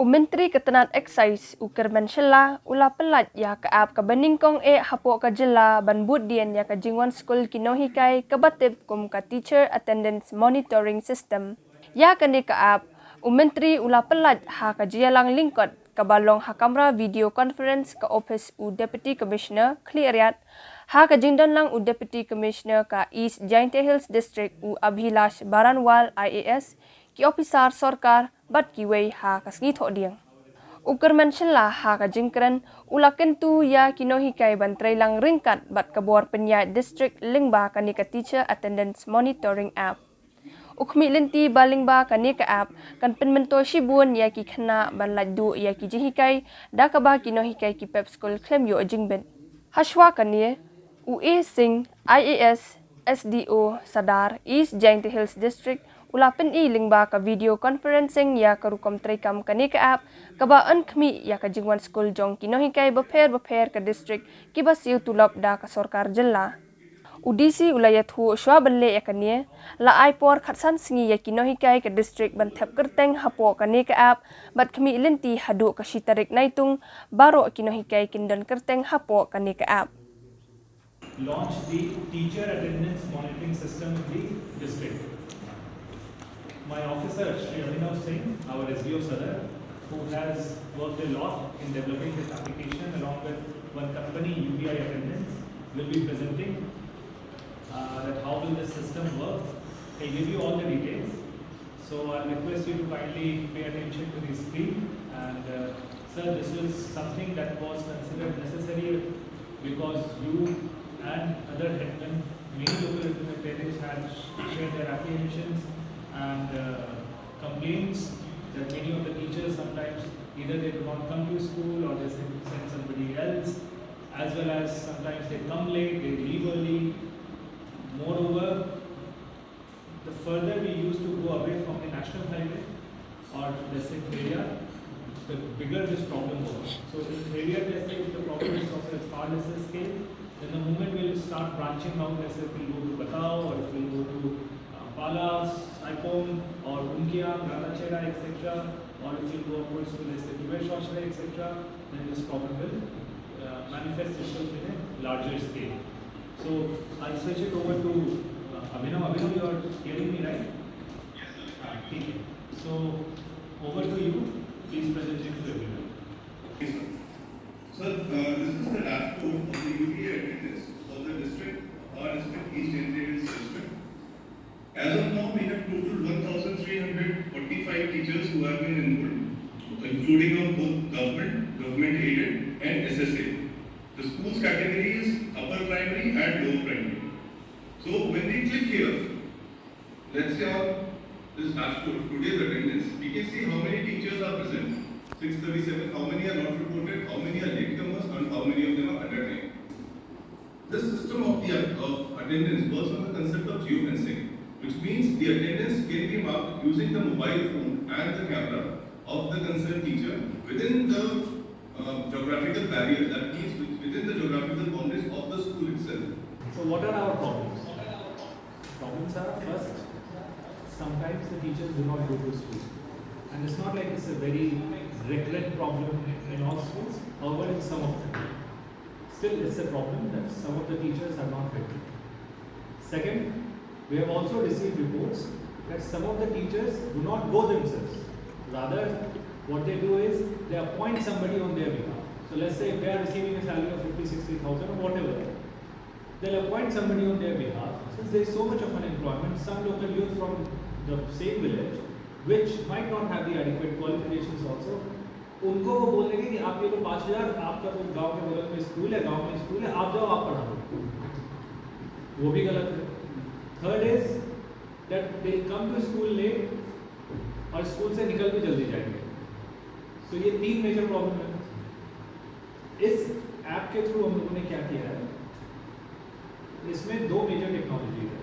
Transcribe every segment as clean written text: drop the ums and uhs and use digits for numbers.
Menteri Ketenan Excise Uker Menshela ula pelat ya ke ap ke beningkong hapok ke jela ban budien ya ke jingwan skul kinohikai ke batib kum ke teacher attendance monitoring system. Ya ke ni ke ap Menteri ula pelat ha ke jialang lingkot ke balong ha kamera video conference ke office Deputy Commissioner Cleariat ha ke jingdan lang Deputy Commissioner ke East Giant Hills District Abhilash Baranwal IAS ki officer sorkar bat kiwei ha kasngi thok diang. Uker menshela ha ka jingkren ulaken tu ya kinohikai bantrai lang ringkat bat kabor penyat district lingba kani ka teacher attendance monitoring app. Ukmi linti balingba kani ka app kan penmentor shibun ya ki khana ban ladu ya ki jihikai da ka ba kinohikai ki pep school claim yo jingbet. Hashwa kani UE Singh IAS SDO Sadar East Giant Hills District ulapen lingba ka video conferencing ya karukom trekam kani ka app kabaan khmi ya ka jingwan school jong kinohikai bapher ka district kiba siu tulap da ka sorkar jilla udisi ulayat hu shwa balle ya kani la aipor khatsan singi ya kinohikai ka district ban thep kerteng hapo kani ka app bat khmi linti hadu ka shitarik naitung baro kinohikai kindan kerteng hapo kani ka app launch the teacher attendance monitoring system in the district. My officer, Shri Abhinav Singh, our SDO Sadar, who has worked a lot in developing this application along with one company, UBI Attendance, will be presenting that how will this system work. I'll give you all the details. So I'll request you to kindly pay attention to the screen. And sir, this was something that was considered necessary because you and other headmen, many local parents had shared their apprehensions and complaints that many of the teachers sometimes either they do not come to school or they send somebody else, as well as sometimes they come late, they leave early. Moreover, the further we used to go away from the national highway or let's say area, the bigger this problem was. So in area, let's say if the problem is of a far lesser scale, then the moment we'll start branching out, let's say if we go to Batao or if we go to Palas, Saipom or Unkiang, Ratachera, etc. or if you go upwards to let's say Tibet, etc. then this problem will manifest itself in a larger scale. So I'll switch it over to Abhinav. Abhinav, you are hearing me, right? Yes, sir. Okay. So over to you. Please present it to everyone. Yes, sir. Sir, this is the dashboard of the UPA attendance of the district, our district, East Indian district. As of now, we have total 1,345 teachers who have been enrolled, including of both government aided and SSA. The school's category is upper primary and lower primary. So when we click here, let's say on this dashboard, today's attendance, we can see how many teachers are present. 637, how many are not reported, how many are latecomers, and how many of them are under time. This system of attendance works on the concept of geofencing, which means the attendance can be marked using the mobile phone and the camera of the concerned teacher within the geographical barrier, that means within the geographical boundaries of the school itself. So what are our problems? Problems are first, sometimes the teachers do not go to school. And it's not like it's a very recurrent problem in all schools, however in some of them. Still it's a problem that some of the teachers are not ready. Second, we have also received reports that some of the teachers do not go themselves. Rather, what they do is they appoint somebody on their behalf. So let's say if they are receiving a salary of 50,000, 60,000 or whatever, they'll appoint somebody on their behalf. Since there is so much of unemployment, some local youth from the same village, which might not have the adequate qualifications also, उनको वो बोल देंगे कि आप ये तो 5,000 आपका तो गांव के बगल में स्कूल है, गांव में स्कूल है, आप जाओ आप पढ़ा दो, वो भी गलत है. Third is that they come to school late और स्कूल से निकल भी जल्दी जाएंगे. तो ये तीन मेजर प्रॉब्लम है. इस ऐप के थ्रू हम लोगों ने क्या किया है, इसमें दो मेजर टेक्नोलॉजी है.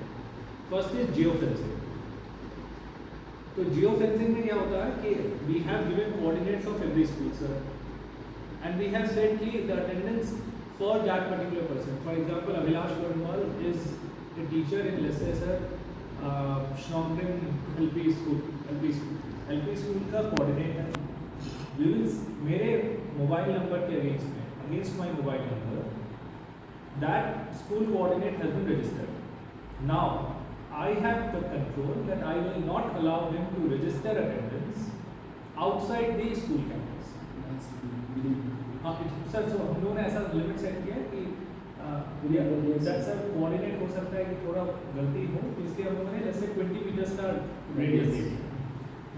First is geo fencing. तो जियो फेंसिंग में क्या होता है कि we have given coordinates of every school sir, and we have said कि the attendance for that particular person. For example Abhilash Varmal is a teacher in let's say sir Shnongrim LP school का coordinator मेरे mobile number के against my mobile number, that school coordinate has been registered. Now, I have the control that I will not allow him to register attendance outside the school campus. Sir so हम लोगों ने ऐसा limit set किया है कि sir coordinate हो सकता है कि थोड़ा गलती हो, इसलिए हम लोगों ने जैसे 20 मीटर्स का रेडियस दिया.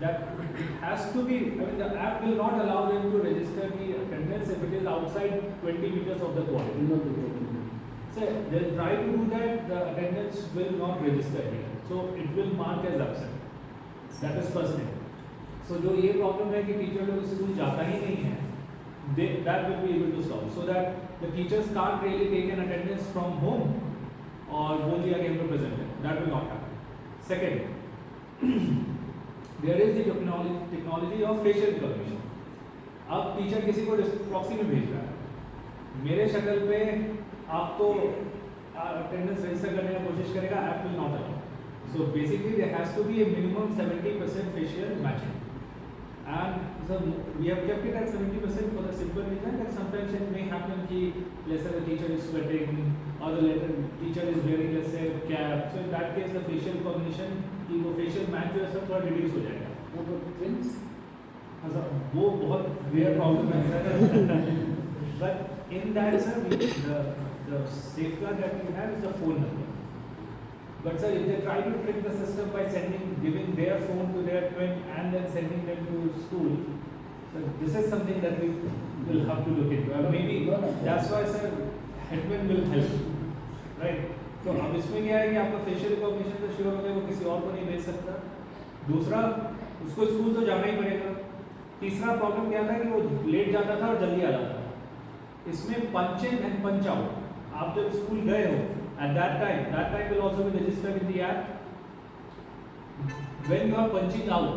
That it has to be, I mean, the app will not allow them to register the attendance if it is outside 20 meters of the coordinate. So they'll try to do that, the attendance will not register here. So it will mark as absent. That is first thing. So जो ये problem है कि teacher लोग school जाता ही नहीं है, that will be able to solve. So that the teachers can't really take an attendance from home और बोल दिया कि हम लोग present है. That will not happen. Second, there is the technology of facial recognition. अब टीचर किसी को प्रॉक्सी में भेज रहा है, मेरे शक्ल पे आप तो अटेंडेंस रजिस्टर करने की कोशिश करेगा, app will not allow. So basically there has to be a minimum 70% facial matching, and so we have kept it at 70% for the simple reason that sometimes it may happen कि let's say the teacher is sweating or the teacher is wearing let's say cap, so in that case the facial recognition कि वो facial match जो है सब थोड़ा reduce हो जाएगा. वो twins वो बहुत rare problem है. But in that sir the safeguard that we have is the phone number. But sir, if they try to trick the system by giving their phone to their twin and then sending them to school, so this is something that we will have to look into. Maybe that's why sir, Hetman will help, right? तो अब इसमें क्या है कि आपका facial recognition तो शुरू हो गया, वो किसी और को नहीं भेज सकता. दूसरा, उसको स्कूल तो जाना ही पड़ेगा. तीसरा प्रॉब्लम क्या था कि वो लेट जाता था और जल्दी आ जाता था. इसमें पंच इन एंड पंच आउट, आप जब स्कूल गए हो at that time will also be registered in the app. When you are punching out,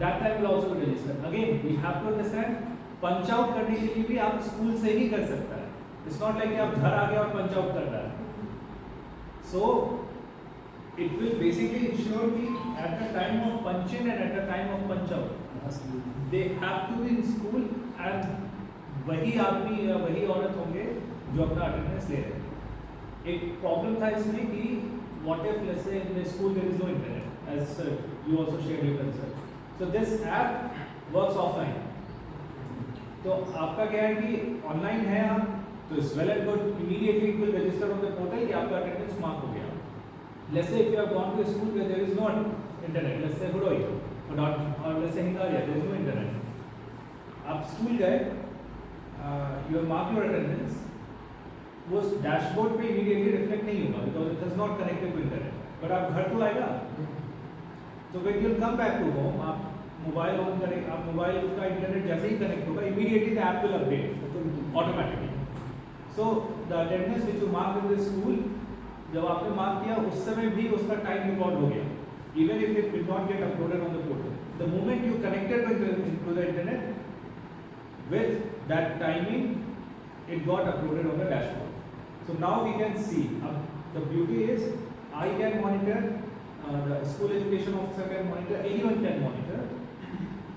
that time will also be registered. Again, we have to understand, punch out करने के लिए भी आप school से ही कर सकता है. It's not like कि आप घर आ गए और punch out कर रहा है. So it will basically ensure कि at the time of punch in and at the time of punch out, they have to be in school and वही आदमी या वही औरत होंगे जो अपना अटेंडेंस ले रहे हैं. एक प्रॉब्लम था इसमें कि what if let's say in the school there is no internet, as you also shared your concern. So this app works offline. तो आपका क्या है कि ऑनलाइन है आप, तो it's well and good, immediately it will register on the portal कि आपका अटेंडेंस मार्क हो गया. Let's say if you have gone to school where there is no internet, let's say Hudoi और let's say Hingaria, there is no internet. आप school गए, you have mark your attendance, वो dashboard पे immediately reflect नहीं होगा because it is not connected to internet. But आप घर तो आएगा, तो when you come back to home, आप मोबाइल ऑन करें, आप मोबाइल का इंटरनेट जैसे ही कनेक्ट होगा, immediately the app will update automatically. So the attendance which you mark in the school, जब आपने मार्क किया उस समय भी उसका टाइम रिकॉर्ड हो गया, even if it did not get uploaded on the portal. The moment you connected to the internet with that timing, it got uploaded on the dashboard. So now we can see, the beauty is I can monitor, the school education officer can monitor, anyone can monitor,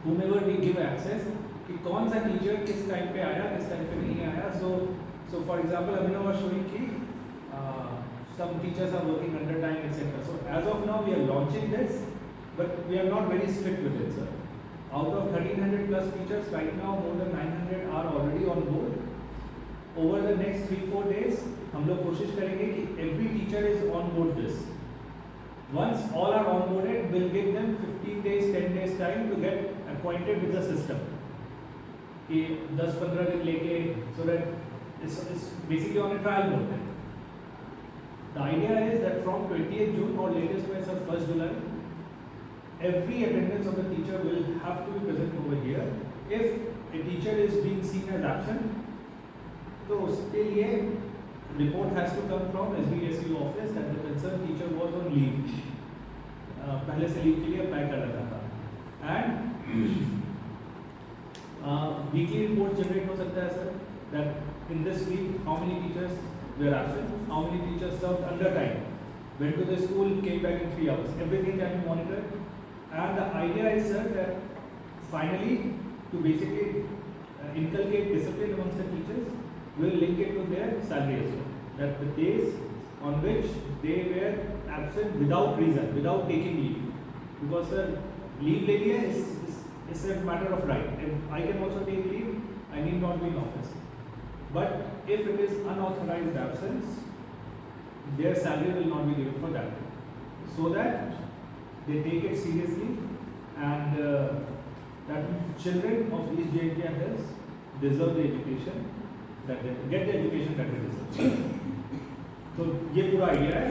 whomever we give access, कि कौन सा teacher किस time पे आया, किस time पे नहीं आया. So for example, Abhinav was showing कि some teachers are working under time, etc. So as of now we are launching this, but we are not very strict with it, sir. Out of 1300 plus teachers right now, more than 900 are already on board. Over the next 3-4 days, हम लोग कोशिश करेंगे कि every teacher is on board this. Once all are on boarded, we'll give them 15 days, 10 days time to get acquainted with the system. कि 10-15 दिन लेके, so that it's basically on a trial mode. The idea is that from 20th June or latest by 1st July, every attendance of the teacher will have to be present over here. If a teacher is being seen as absent, तो उसके लिए report has to come from SBSU office that the concerned teacher was on leave. पहले से leave के लिए apply कर रखा था. And weekly report generate हो सकता है sir, that in this week how many teachers were absent, how many teachers served under time, went to the school, came back in 3 hours. Everything can be monitored. And the idea is sir that finally to basically inculcate discipline amongst the teachers, we will link it to their salary as well. That the days on which they were absent without reason, without taking leave. Because sir, leave ले लिया is a matter of right. If I can also take leave, I need not be in office. But if it is unauthorized absence, their salary will not be given for that. So that they take it seriously and that children of East JNK and Hills deserve the education that they get the education that they deserve. तो ये पूरा idea है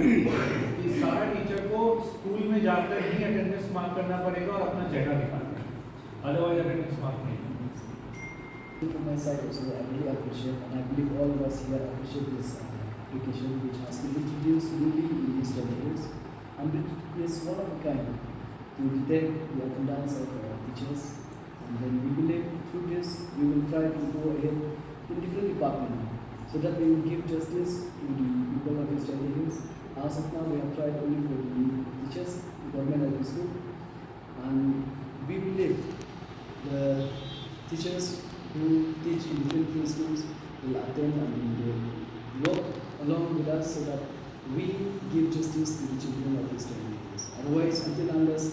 कि सारा teacher को school में जाकर ही attendance mark करना पड़ेगा और अपना चेहरा दिखाना है, अदरवाइज अटेंडेंस मार्क नहीं होगा। From my side also, I really appreciate, and I believe all of us here appreciate this application which has been introduced newly in these 10 years, and it is one of a kind to detect the attendance of teachers, and then we believe through this we will try to go ahead in different departments so that we will give justice to the people of East Hills. As of now, we have tried only for the teachers, the government at the school, and we believe the teachers who teach in different preschools will attend and will work along with us so that we give justice to the children of East Hills. Otherwise, until unless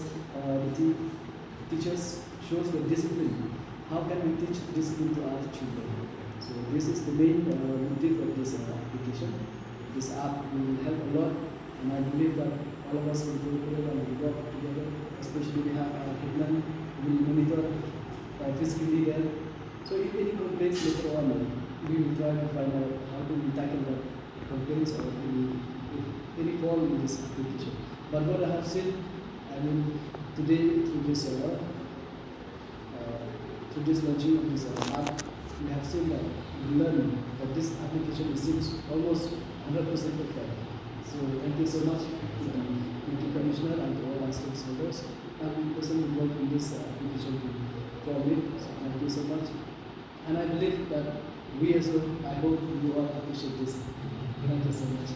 the teachers shows the discipline, how can we teach discipline to our children? So this is the main motive of this application. This app will help a lot, and I believe that all of us will go together and will work together. Especially we have our headman who will monitor physically there. So if any complaints later on, we will try to find out how to tackle the complaints or any fault in this application. But what I have said, I mean, today through this launching of this app, we have seen that we learn that this application seems almost 100% perfect. So thank you so much to the Deputy Commissioner and to all our stakeholders and person involved in this application for me. So thank you so much. And I believe that we as well, I hope you all appreciate this. Thank you so much.